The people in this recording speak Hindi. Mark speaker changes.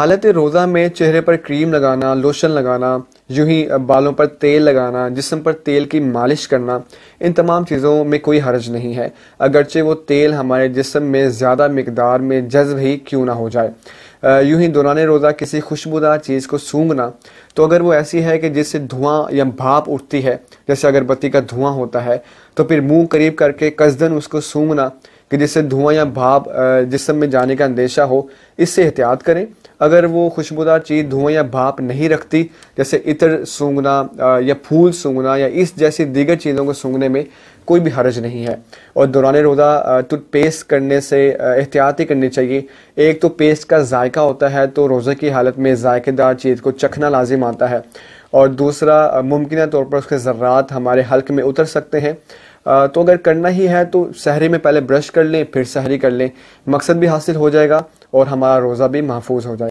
Speaker 1: हालत रोज़ा में चेहरे पर क्रीम लगाना, लोशन लगाना, यूं ही बालों पर तेल लगाना, जिस्म पर तेल की मालिश करना, इन तमाम चीज़ों में कोई हर्ज नहीं है, अगरचे वो तेल हमारे जिस्म में ज़्यादा मिकदार में जज्ब ही क्यों ना हो जाए। यूं ही दौरान रोज़ा किसी खुशबूदार चीज़ को सूंघना, तो अगर वो ऐसी है कि जिससे धुआं या भाप उठती है, जैसे अगरबत्ती का धुआं होता है, तो फिर मुंह करीब करके कसदन उसको सूंघना कि जिससे धुआं या भाप जिस्म में जाने का अंदेशा हो, इससे एहतियात करें। अगर वो खुशबूदार चीज़ धुआं या भाप नहीं रखती, जैसे इत्र सूंघना या फूल सूंघना या इस जैसी दीगर चीज़ों को सूंघने में कोई भी हर्ज नहीं है। और दौरान रोज़ा टूथपेस्ट करने से एहतियात ही करनी चाहिए। एक तो पेस्ट का जायका होता है, तो रोज़े की हालत में जायकेदार चीज़ को चखना लाजिम आता है, और दूसरा मुमकिन तौर पर उसके ज़र्रात हमारे हल्क में उतर सकते हैं। तो अगर करना ही है तो सहरी में पहले ब्रश कर लें, फिर सहरी कर लें, मकसद भी हासिल हो जाएगा और हमारा रोज़ा भी महफूज हो जाएगा।